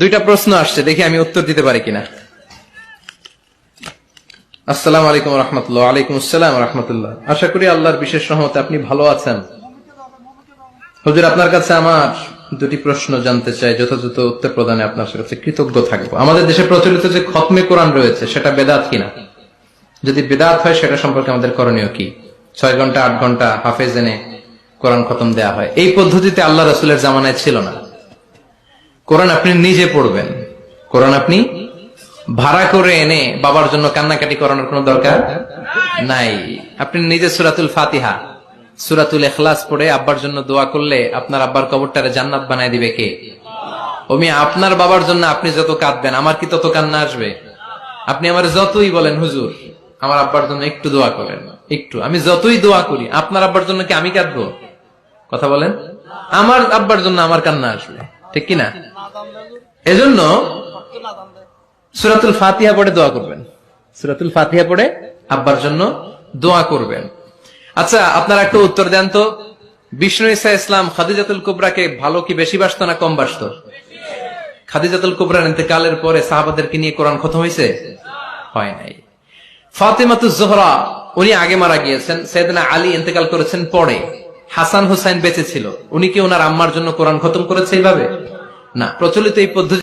দুইটা প্রশ্ন আসছে, দেখি আমি উত্তর দিতে পারি কিনা। আসসালামু আলাইকুম রহমতুল্লাহ। ওয়ালাইকুম আসসালাম রহমতুল্লাহ। আশা করি আল্লাহর বিশেষ রহমতে আপনি ভালো আছেন। হুজুর, আপনার কাছে আমার দুটি প্রশ্ন জানতে চাই, যথাযথ উত্তর প্রদানে আপনার কাছে কৃতজ্ঞ থাকবো। আমাদের দেশে প্রচলিত যে খতমে কোরআন রয়েছে সেটা বেদাত কিনা? যদি বেদাত হয় সেটা সম্পর্কে আমাদের করণীয় কি? 6 ঘন্টা 8 ঘন্টা হাফেজ এনে কোরআন খতম দেয়া হয়, এই পদ্ধতিতে আল্লাহ রাসূলের জামানায় ছিল না। কোরআন আপনি নিজে পড়বেন, কোরআন আপনি ভাড়া করে এনে বাবার জন্য কান্নাকাটি করানোর কোনো দরকার নাই। আপনি নিজে সূরাতুল ফাতিহা, সূরাতুল ইখলাস পড়ে আব্বার জন্য দোয়া করলে আপনার আব্বার কবরটারে জান্নাত বানায় দিবে কে? ওমি আপনার বাবার জন্য আপনি যত কাঁদবেন, আমার কি তত কান্না আসবে? আপনি আমার যতই বলেন হুজুর আমার আব্বার জন্য একটু দোয়া করেন, একটু, আমি যতই দোয়া করি আপনার আব্বার জন্য কি আমি কাঁদবো? কথা বলেন, আমার আব্বার জন্য আমার কান্না আসবে, ঠিক কিনা? এজন্য সূরাতুল ফাতিহা পড়ে দোয়া করবেন, সূরাতুল ফাতিহা পড়ে আব্বার জন্য দোয়া করবেন। আচ্ছা, আপনারা একটু উত্তর দেন তো, বিষ্ণু ঈসা ইসলাম খাদিজাতুল কুবরাকে ভালো কি বেশি বাসতো না কম বাসতো? খাদিজাতুল কুবরার ইন্তেকালের পরে সাহাবাদেরকে নিয়ে কোরআন খতম হয়েছে? হয় নাই। ফাতেমাতুজ জোহরা উনি আগে মারা গিয়েছেন, সাইয়েদনা আলী ইন্তেকাল করেছেন পরে, হাসান হুসাইন বেঁচে ছিল, উনি কি ওনার আম্মার জন্য কোরআন খতম করেছে এইভাবে? না, প্রচলিত এই পদ্ধতি